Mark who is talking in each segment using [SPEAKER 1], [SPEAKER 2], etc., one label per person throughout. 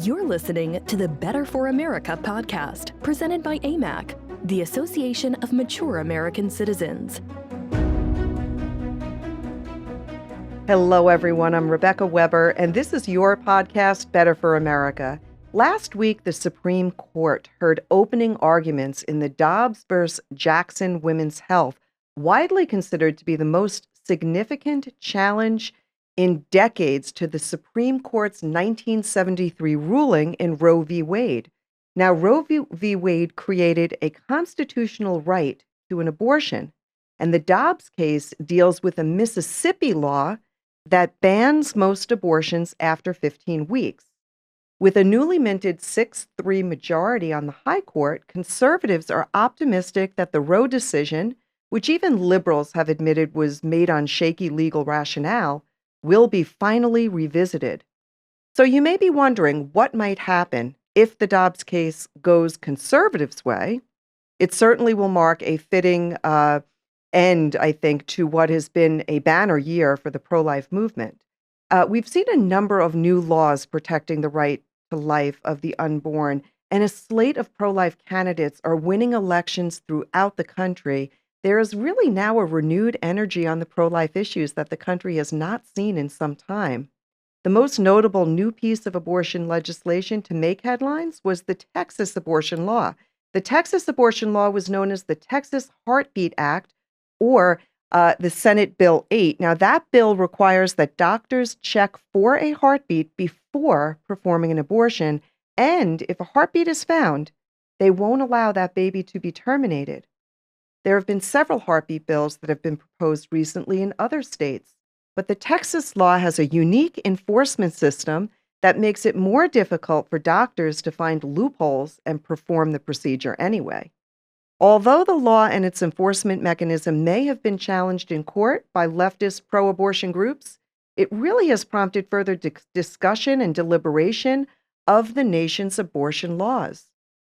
[SPEAKER 1] You're listening to the Better for America podcast, presented by Amac, the Association of Mature American Citizens.
[SPEAKER 2] Hello, everyone. I'm Rebecca Weber, and this is your podcast, Better for America. Last week, the Supreme Court heard opening arguments in the Dobbs versus Jackson Women's Health, widely considered to be the most significant challenge in decades to the Supreme Court's 1973 ruling in Roe v. Wade. Now, Roe v. Wade created a constitutional right to an abortion, and the Dobbs case deals with a Mississippi law that bans most abortions after 15 weeks. With a newly minted 6-3 majority on the High Court, conservatives are optimistic that the Roe decision, which even liberals have admitted was made on shaky legal rationale, will be finally revisited. So you may be wondering what might happen if the Dobbs case goes conservatives' way. It certainly will mark a fitting end, I think, to what has been a banner year for the pro-life movement. We've seen a number of new laws protecting the right to life of the unborn, and a slate of pro-life candidates are winning elections throughout the country. There is really now a renewed energy on the pro-life issues that the country has not seen in some time. The most notable new piece of abortion legislation to make headlines was the Texas abortion law. The Texas abortion law was known as the Texas Heartbeat Act, or the Senate Bill 8. Now, that bill requires that doctors check for a heartbeat before performing an abortion, and if a heartbeat is found, they won't allow that baby to be terminated. There have been several heartbeat bills that have been proposed recently in other states, but the Texas law has a unique enforcement system that makes it more difficult for doctors to find loopholes and perform the procedure anyway. Although the law and its enforcement mechanism may have been challenged in court by leftist pro-abortion groups, it really has prompted further discussion and deliberation of the nation's abortion laws.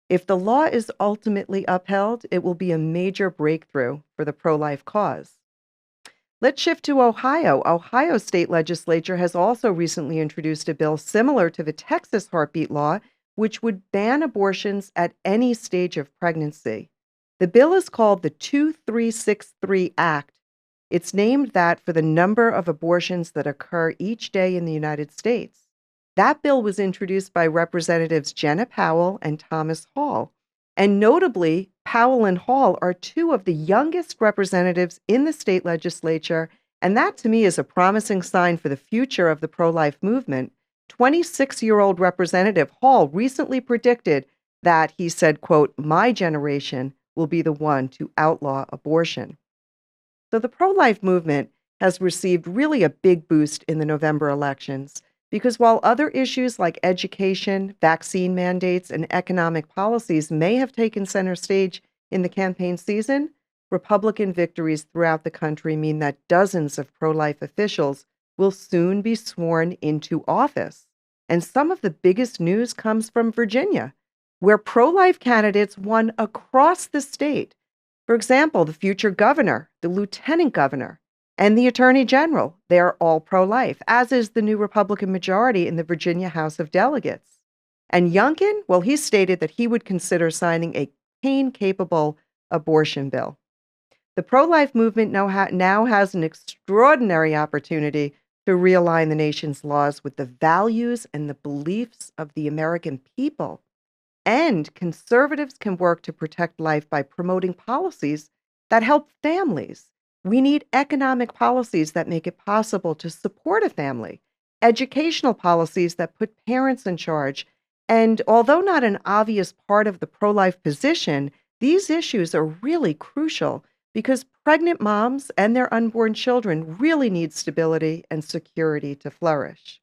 [SPEAKER 2] If the law is ultimately upheld, it will be a major breakthrough for the pro-life cause. Let's shift to Ohio. Ohio state legislature has also recently introduced a bill similar to the Texas heartbeat law, which would ban abortions at any stage of pregnancy. The bill is called the 2363 Act. It's named that for the number of abortions that occur each day in the United States. That bill was introduced by Representatives Jenna Powell and Thomas Hall. And notably, Powell and Hall are two of the youngest representatives in the state legislature, and that to me is a promising sign for the future of the pro-life movement. 26-year-old Representative Hall recently predicted that, he said, quote, "My generation will be the one to outlaw abortion." So the pro-life movement has received really a big boost in the November elections, because while other issues like education, vaccine mandates, and economic policies may have taken center stage in the campaign season, Republican victories throughout the country mean that dozens of pro-life officials will soon be sworn into office. And some of the biggest news comes from Virginia, where pro-life candidates won across the state. For example, the future governor, the lieutenant governor, and the attorney general, they're all pro-life, as is the new Republican majority in the Virginia House of Delegates. And Youngkin, well, he stated that he would consider signing a pain-capable abortion bill. The pro-life movement now has an extraordinary opportunity to realign the nation's laws with the values and the beliefs of the American people. And conservatives can work to protect life by promoting policies that help families. We need economic policies that make it possible to support a family, educational policies that put parents in charge. And although not an obvious part of the pro-life position, these issues are really crucial because pregnant moms and their unborn children really need stability and security to flourish.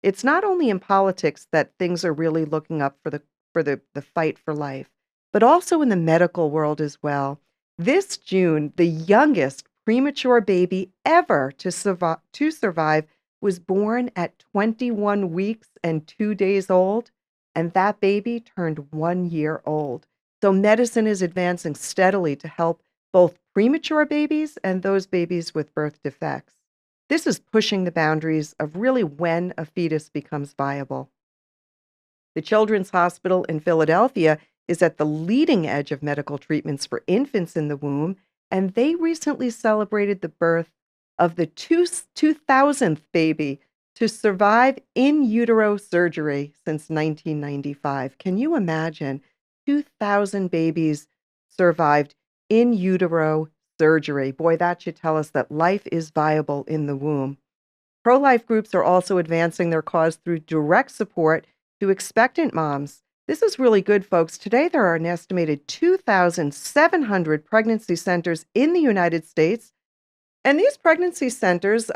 [SPEAKER 2] It's not only in politics that things are really looking up for the fight for life, but also in the medical world as well. This June, the youngest premature baby ever to survive was born at 21 weeks and 2 days old, and that baby turned 1 year old. So medicine is advancing steadily to help both premature babies and those babies with birth defects. This is pushing the boundaries of really when a fetus becomes viable. The Children's Hospital in Philadelphia is at the leading edge of medical treatments for infants in the womb, and they recently celebrated the birth of the 2000th baby to survive in utero surgery since 1995. Can you imagine? 2,000 babies survived in utero surgery. Boy, that should tell us that life is viable in the womb. Pro life groups are also advancing their cause through direct support to expectant moms. This is really good, folks. Today, there are an estimated 2,700 pregnancy centers in the United States. And these pregnancy centers,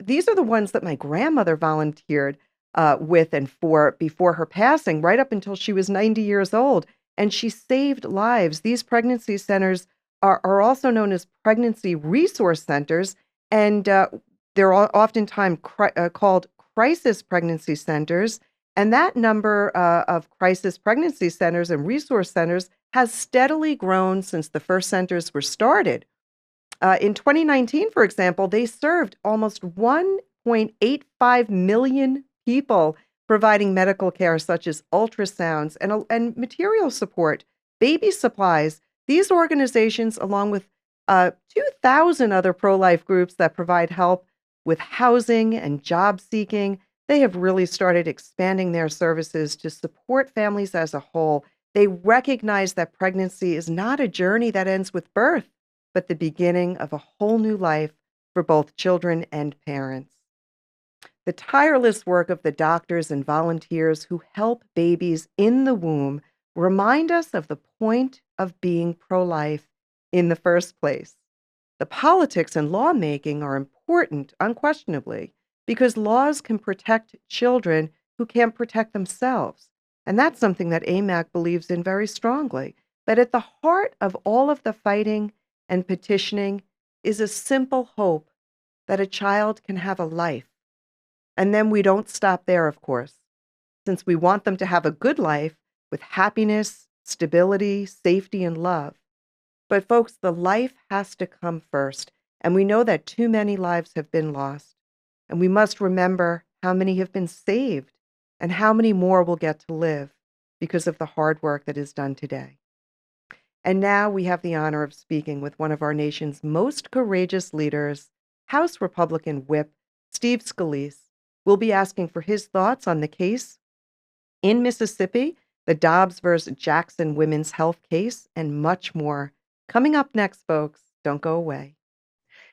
[SPEAKER 2] these are the ones that my grandmother volunteered with and for before her passing, right up until she was 90 years old. And she saved lives. These pregnancy centers are also known as pregnancy resource centers. And they're oftentimes called crisis pregnancy centers. And that number of crisis pregnancy centers and resource centers has steadily grown since the first centers were started. In 2019, for example, they served almost 1.85 million people, providing medical care such as ultrasounds and material support, baby supplies. These organizations, along with 2,000 other pro life groups that provide help with housing and job seeking, they have really started expanding their services to support families as a whole. They recognize that pregnancy is not a journey that ends with birth, but the beginning of a whole new life for both children and parents. The tireless work of the doctors and volunteers who help babies in the womb remind us of the point of being pro-life in the first place. The politics and lawmaking are important, unquestionably, because laws can protect children who can't protect themselves. And that's something that AMAC believes in very strongly. But at the heart of all of the fighting and petitioning is a simple hope that a child can have a life. And then we don't stop there, of course, since we want them to have a good life with happiness, stability, safety, and love. But folks, the life has to come first. And we know that too many lives have been lost. And we must remember how many have been saved and how many more will get to live because of the hard work that is done today. And now we have the honor of speaking with one of our nation's most courageous leaders, House Republican Whip Steve Scalise. We'll be asking for his thoughts on the case in Mississippi, the Dobbs versus Jackson women's health case, and much more. Coming up next, folks. Don't go away.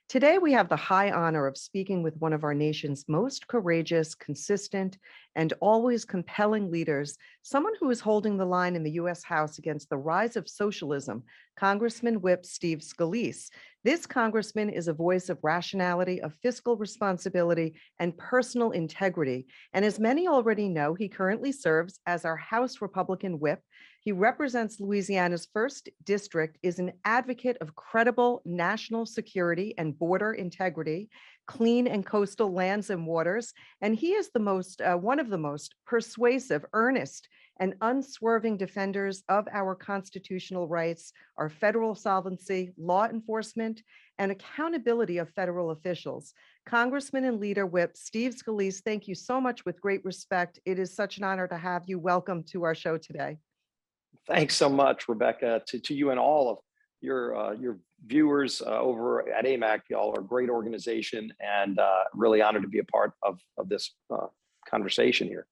[SPEAKER 2] Today, we have the high honor of speaking with one of our nation's most courageous, consistent, and always compelling leaders, someone who is holding the line in the U.S. House against the rise of socialism, Congressman Whip Steve Scalise. This congressman is a voice of rationality, of fiscal responsibility, and personal integrity. And as many already know, he currently serves as our House Republican Whip. He represents Louisiana's 1st District, is an advocate of credible national security and border integrity, clean and coastal lands and waters, and he is one of the most persuasive, earnest, and unswerving defenders of our constitutional rights, our federal sovereignty, law enforcement, and accountability of federal officials. Congressman and Leader Whip Steve Scalise, thank you so much with great respect. It is such an honor to have you. Welcome to our show today.
[SPEAKER 3] Thanks so much, Rebecca, to you and all of your viewers over at AMAC. Y'all are a great organization, and really honored to be a part of this conversation here.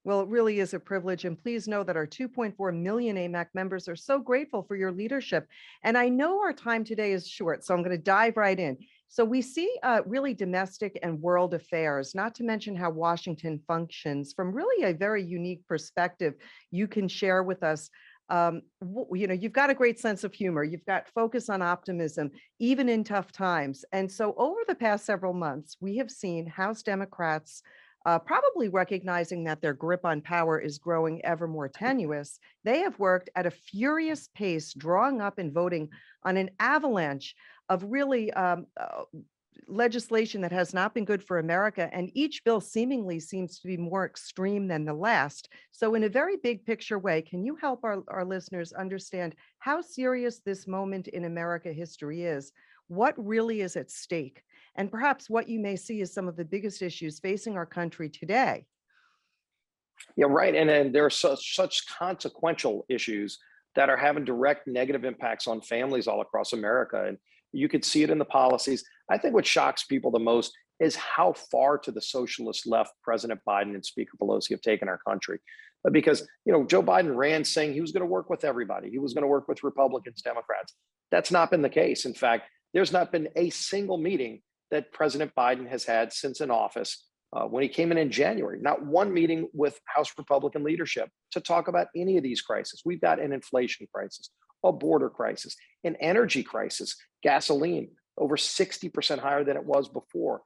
[SPEAKER 2] Well, it really is a privilege. And please know that our 2.4 million AMAC members are so grateful for your leadership. And I know our time today is short, so I'm going to dive right in. So we see really domestic and world affairs, not to mention how Washington functions from really a very unique perspective you can share with us. You've got a great sense of humor. You've got focus on optimism, even in tough times. And so over the past several months, we have seen House Democrats probably recognizing that their grip on power is growing ever more tenuous. They have worked at a furious pace, drawing up and voting on an avalanche of really legislation that has not been good for America. And each bill seemingly seems to be more extreme than the last. So in a very big picture way, can you help our listeners understand how serious this moment in America history is? What really is at stake? And perhaps what you may see as some of the biggest issues facing our country today.
[SPEAKER 3] Yeah, right. And then there are such consequential issues that are having direct negative impacts on families all across America. And you could see it in the policies. I think what shocks people the most is how far to the socialist left President Biden and Speaker Pelosi have taken our country. Because, Joe Biden ran saying he was going to work with everybody. He was going to work with Republicans, Democrats. That's not been the case. In fact, there's not been a single meeting that President Biden has had since in office when he came in January, not one meeting with House Republican leadership to talk about any of these crises. We've got an inflation crisis, a border crisis, an energy crisis, gasoline over 60% higher than it was before.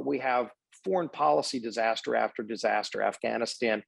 [SPEAKER 3] We have foreign policy disaster after disaster, Afghanistan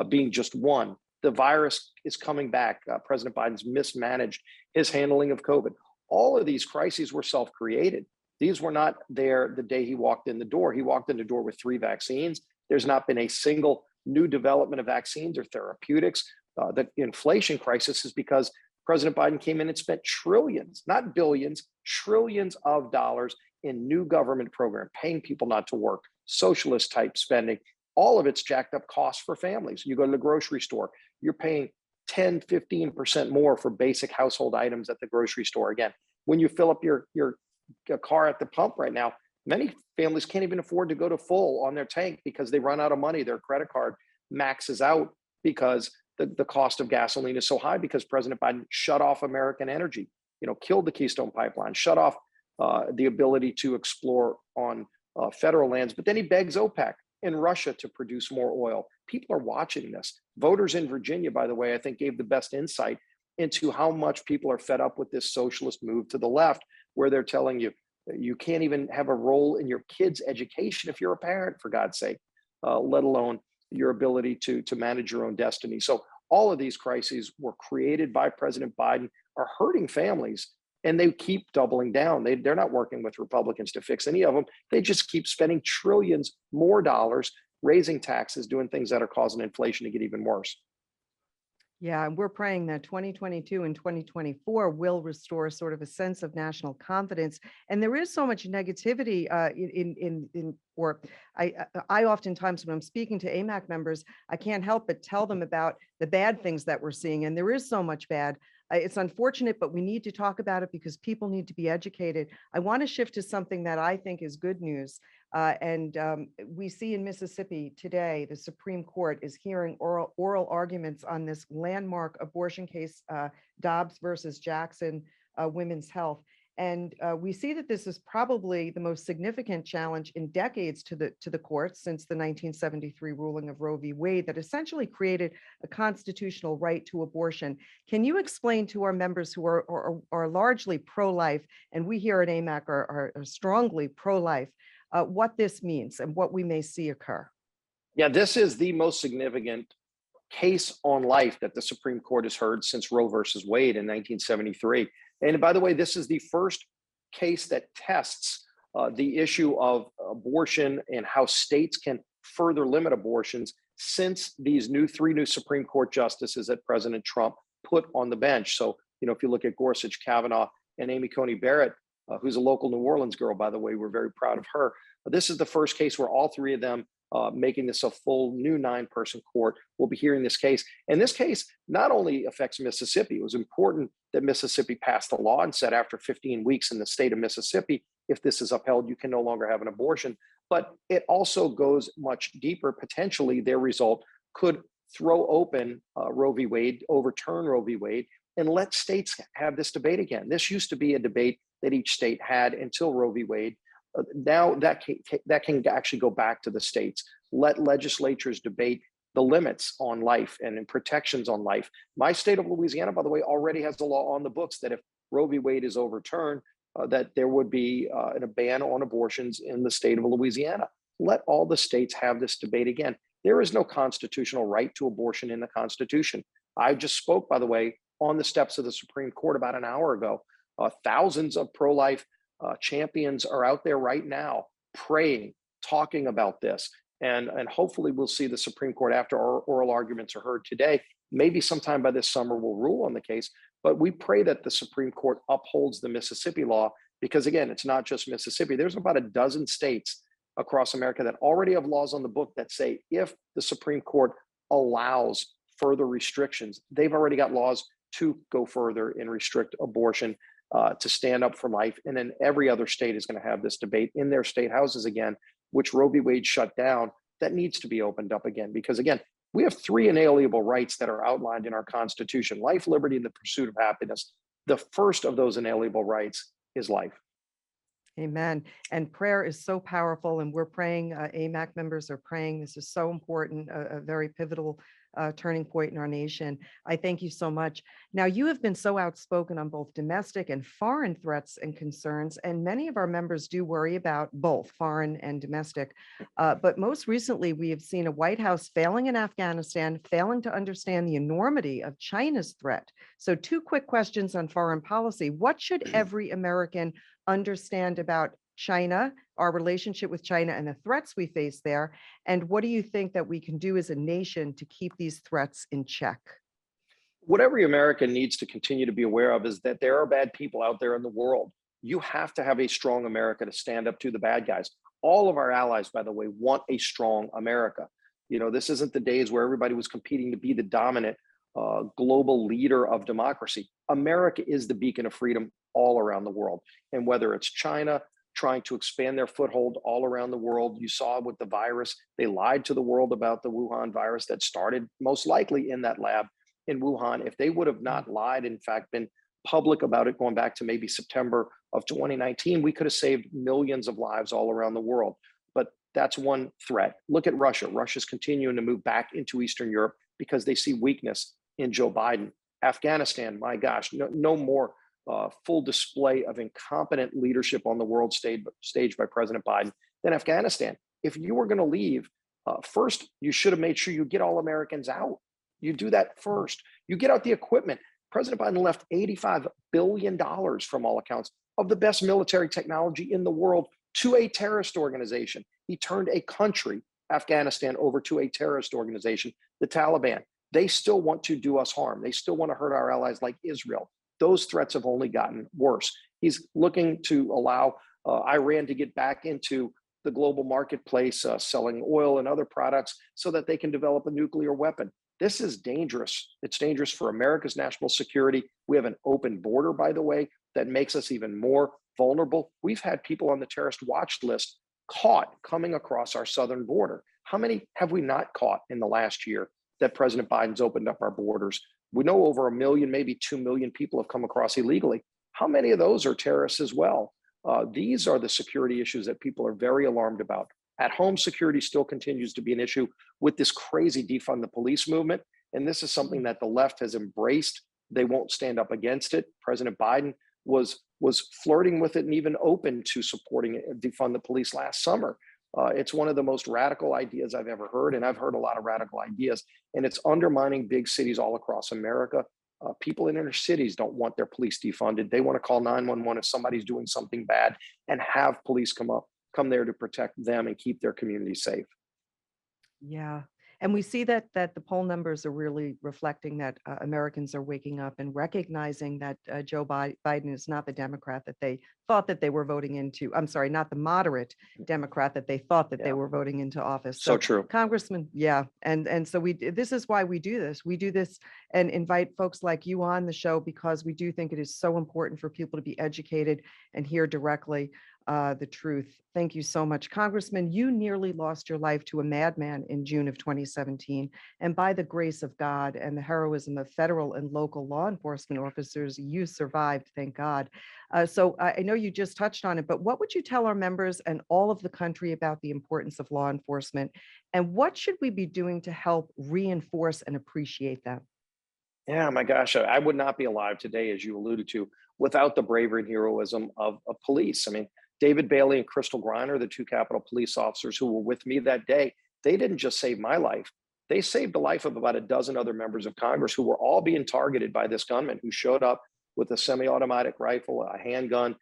[SPEAKER 3] being just one. The virus is coming back. President Biden's mismanaged his handling of COVID. All of these crises were self-created. These were not there the day he walked in the door. He walked in the door with 3 vaccines. There's not been a single new development of vaccines or therapeutics. The inflation crisis is because President Biden came in and spent trillions, not billions, trillions of dollars in new government program, paying people not to work, socialist type spending. All of it's jacked up costs for families. You go to the grocery store, you're paying 10, 15% more for basic household items at the grocery store. Again, when you fill up your car at the pump right now, many families can't even afford to go to full on their tank because they run out of money. Their credit card maxes out because the cost of gasoline is so high because President Biden shut off American energy, killed the Keystone Pipeline, shut off the ability to explore on federal lands. But then he begs OPEC and Russia to produce more oil. People are watching this. Voters in Virginia, by the way, I think gave the best insight into how much people are fed up with this socialist move to the left, where they're telling you you can't even have a role in your kid's education if you're a parent, for God's sake, let alone your ability to manage your own destiny. So all of these crises were created by President Biden, are hurting families, and they keep doubling down. They're not working with Republicans to fix any of them. They just keep spending trillions more dollars, raising taxes, doing things that are causing inflation to get even worse.
[SPEAKER 2] Yeah, and we're praying that 2022 and 2024 will restore sort of a sense of national confidence. And there is so much negativity or I oftentimes, when I'm speaking to AMAC members, I can't help but tell them about the bad things that we're seeing. And there is so much bad. It's unfortunate, but we need to talk about it because people need to be educated. I want to shift to something that I think is good news. We see in Mississippi today, the Supreme Court is hearing oral arguments on this landmark abortion case, Dobbs versus Jackson, Women's Health. And we see that this is probably the most significant challenge in decades to the courts since the 1973 ruling of Roe v. Wade that essentially created a constitutional right to abortion. Can you explain to our members who are largely pro-life, and we here at AMAC are strongly pro-life, what this means and what we may see occur?
[SPEAKER 3] Yeah, this is the most significant case on life that the Supreme Court has heard since Roe versus Wade in 1973. And by the way, this is the first case that tests the issue of abortion and how states can further limit abortions since these 3 new Supreme Court justices that President Trump put on the bench. So, if you look at Gorsuch, Kavanaugh, and Amy Coney Barrett, who's a local New Orleans girl, by the way, we're very proud of her. This is the first case where all 3 of them making this a full new 9-person court will be hearing this case. And this case not only affects Mississippi, it was important that Mississippi passed a law and said after 15 weeks in the state of Mississippi, if this is upheld, you can no longer have an abortion. But it also goes much deeper. Potentially, their result could throw open Roe v. Wade, overturn Roe v. Wade, and let states have this debate again. This used to be a debate that each state had until Roe v. Wade. Now that can actually go back to the states. Let legislatures debate the limits on life and in protections on life. My state of Louisiana, by the way, already has a law on the books that if Roe v. Wade is overturned, that there would be a ban on abortions in the state of Louisiana. Let all the states have this debate again. There is no constitutional right to abortion in the Constitution. I just spoke, by the way, on the steps of the Supreme Court about an hour ago. Thousands of pro-life champions are out there right now praying, talking about this. And hopefully we'll see the Supreme Court after our oral arguments are heard today. Maybe sometime by this summer we'll rule on the case. But we pray that the Supreme Court upholds the Mississippi law because, again, it's not just Mississippi. There's about a dozen states across America that already have laws on the book that say if the Supreme Court allows further restrictions. They've already got laws to go further and restrict abortion, to stand up for life. And then every other state is going to have this debate in their state houses again, which Roe v. Wade shut down. That needs to be opened up again, because again, we have three inalienable rights that are outlined in our Constitution: life, liberty, and the pursuit of happiness. The first of those inalienable rights is life.
[SPEAKER 2] Amen. And prayer is so powerful, and we're praying. AMAC members are praying. This is so important, a very pivotal turning point in our nation. I thank you so much. Now, you have been so outspoken on both domestic and foreign threats and concerns, and many of our members do worry about both foreign and domestic. But most recently, we have seen a White House failing in Afghanistan, failing to understand the enormity of China's threat. So, two quick questions on foreign policy. What should every American understand about China, our relationship with China, and the threats we face there? And what do you think that we can do as a nation to keep these threats in check?
[SPEAKER 3] What every American needs to continue to be aware of is that there are bad people out there in the world. You have to have a strong America to stand up to the bad guys. All of our allies, by the way, want a strong America. You know, this isn't the days where everybody was competing to be the dominant global leader of democracy. America is the beacon of freedom all around the world. And whether it's China trying to expand their foothold all around the world, you saw with the virus, they lied to the world about the Wuhan virus that started most likely in that lab in Wuhan. If they would have not lied, in fact, been public about it going back to maybe September of 2019, we could have saved millions of lives all around the world. But that's one threat. Look at Russia. Russia's continuing to move back into Eastern Europe because they see weakness in Joe Biden. Afghanistan, my gosh, no more full display of incompetent leadership on the world stage by President Biden than Afghanistan. If you were going to leave, first, you should have made sure you get all Americans out. You do that first. You get out the equipment. President Biden left $85 billion, from all accounts, of the best military technology in the world to a terrorist organization. He turned a country, Afghanistan, over to a terrorist organization, the Taliban. They still want to do us harm. They still want to hurt our allies like Israel. Those threats have only gotten worse. He's looking to allow Iran to get back into the global marketplace, selling oil and other products so that they can develop a nuclear weapon. This is dangerous. It's dangerous for America's national security. We have an open border, by the way, that makes us even more vulnerable. We've had people on the terrorist watch list caught coming across our southern border. How many have we not caught in the last year that President Biden's opened up our borders? We know over 1 million, maybe 2 million people have come across illegally. How many of those are terrorists as well? These are the security issues that people are very alarmed about. At home security still continues to be an issue with this crazy defund the police movement. And this is something that the left has embraced. They won't stand up against it. President Biden was flirting with it and even open to supporting it, defund the police last summer. It's one of the most radical ideas I've ever heard, and I've heard a lot of radical ideas, and it's undermining big cities all across America. People in inner cities don't want their police defunded. They want to call 911 if somebody's doing something bad and have police come there to protect them and keep their community safe.
[SPEAKER 2] Yeah. And we see that the poll numbers are really reflecting that Americans are waking up and recognizing that Joe Biden is not the Democrat that they thought that they were voting into. I'm sorry, not the moderate Democrat that they thought that they were voting into office.
[SPEAKER 3] So true.
[SPEAKER 2] Congressman, yeah. And so this is why we do this. We do this and invite folks like you on the show because we do think it is so important for people to be educated and hear directly the truth. Thank you so much. Congressman, you nearly lost your life to a madman in June of 2017. And by the grace of God and the heroism of federal and local law enforcement officers, you survived, thank God. So I know you just touched on it, but what would you tell our members and all of the country about the importance of law enforcement? And what should we be doing to help reinforce and appreciate them?
[SPEAKER 3] Yeah, my gosh, I would not be alive today, as you alluded to, without the bravery and heroism of police. I mean, David Bailey and Crystal Griner, the two Capitol police officers who were with me that day, they didn't just save my life. They saved the life of about a dozen other members of Congress who were all being targeted by this gunman who showed up with a semi-automatic rifle, a handgun,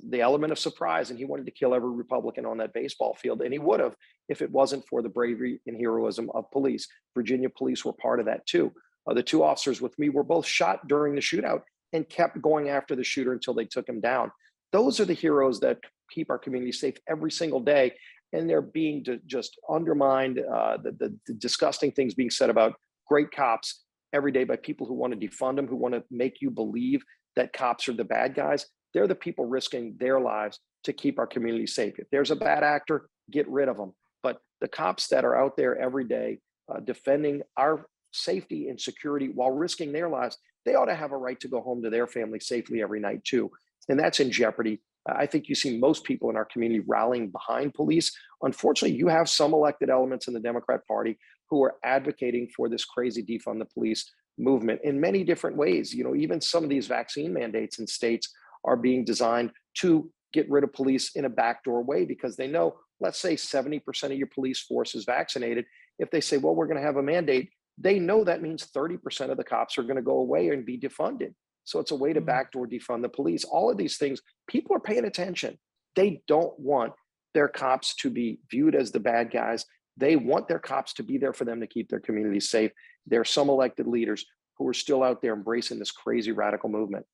[SPEAKER 3] the element of surprise, and he wanted to kill every Republican on that baseball field. And he would have if it wasn't for the bravery and heroism of police. Virginia police were part of that too. The two officers with me were both shot during the shootout and kept going after the shooter until they took him down. Those are the heroes that keep our community safe every single day. and they're being just undermined. The disgusting things being said about great cops every day by people who want to defund them, who want to make you believe that cops are the bad guys. They're the people risking their lives to keep our community safe. If there's a bad actor, get rid of them. But the cops that are out there every day defending our safety and security while risking their lives, they ought to have a right to go home to their family safely every night too. And that's in jeopardy. I think you see most people in our community rallying behind police. Unfortunately, you have some elected elements in the Democrat Party who are advocating for this crazy defund the police movement in many different ways. You know, even some of these vaccine mandates in states are being designed to get rid of police in a backdoor way, because they know, let's say 70% of your police force is vaccinated. If they say, well, we're going to have a mandate, they know that means 30% of the cops are going to go away and be defunded. So it's a way to backdoor defund the police. All of these things, people are paying attention. They don't want their cops to be viewed as the bad guys. They want their cops to be there for them to keep their communities safe. There are some elected leaders who are still out there embracing this crazy radical movement.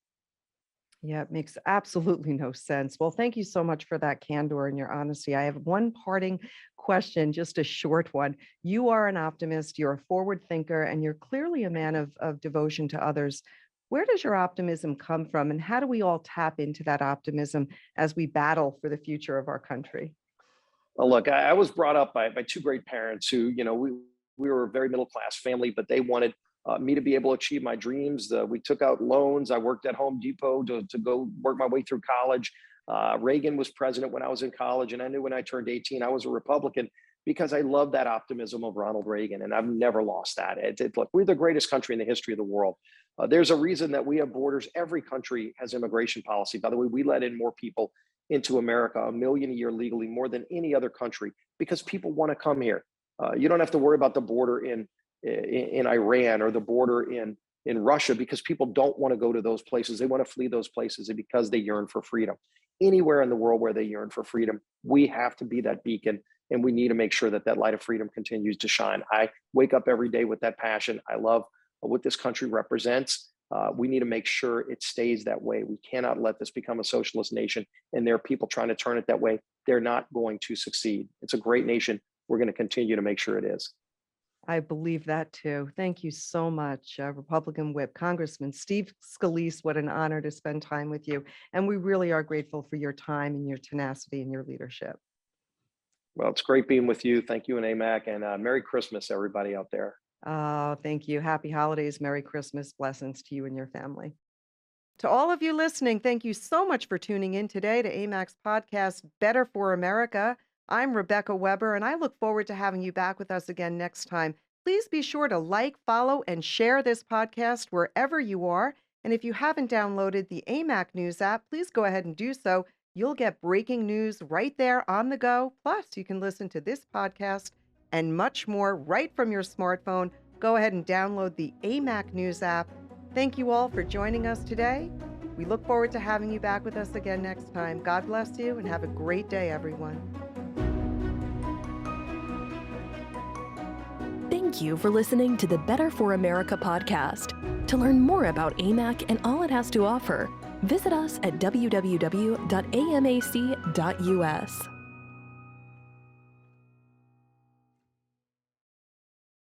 [SPEAKER 2] Yeah, it makes absolutely no sense. Well, thank you so much for that candor and your honesty. I have one parting question, just a short one. You are an optimist, you're a forward thinker, and you're clearly a man of devotion to others. Where does your optimism come from, and how do we all tap into that optimism as we battle for the future of our country?
[SPEAKER 3] Well, look, I was brought up by two great parents who, you know, we were a very middle class family, but they wanted me to be able to achieve my dreams. We took out loans. I worked at Home Depot to go work my way through college. Reagan was president when I was in college, and I knew when I turned 18, I was a Republican because I love that optimism of Ronald Reagan, and I've never lost that. Look, we're the greatest country in the history of the world. There's a reason that we have borders. Every country has immigration policy. By the way, we let in more people into America, 1 million a year legally, more than any other country, because people want to come here. You don't have to worry about the border in Iran or the border in Russia, because people don't want to go to those places. They want to flee those places, and because they yearn for freedom. Anywhere in the world where they yearn for freedom, we have to be that beacon, and we need to make sure that that light of freedom continues to shine. I wake up every day with that passion. I love what this country represents. We need to make sure it stays that way. We cannot let this become a socialist nation, and there are people trying to turn it that way. They're not going to succeed. It's a great nation. We're going to continue to make sure it is.
[SPEAKER 2] I believe that too. Thank you so much, Republican Whip, Congressman Steve Scalise. What an honor to spend time with you. And we really are grateful for your time and your tenacity and your leadership.
[SPEAKER 3] Well, it's great being with you. Thank you and Amac, and Merry Christmas, everybody out there.
[SPEAKER 2] Oh, thank you. Happy holidays. Merry Christmas. Blessings to you and your family. To all of you listening, thank you so much for tuning in today to Amac's podcast, Better for America. I'm Rebecca Weber, and I look forward to having you back with us again next time. Please be sure to like, follow, and share this podcast wherever you are. And if you haven't downloaded the Amac News app, please go ahead and do so. You'll get breaking news right there on the go. Plus, you can listen to this podcast and much more right from your smartphone. Go ahead and download the Amac News app. Thank you all for joining us today. We look forward to having you back with us again next time. God bless you, and have a great day, everyone.
[SPEAKER 1] Thank you for listening to the Better for America podcast. To learn more about AMAC and all it has to offer, visit us at www.amac.us.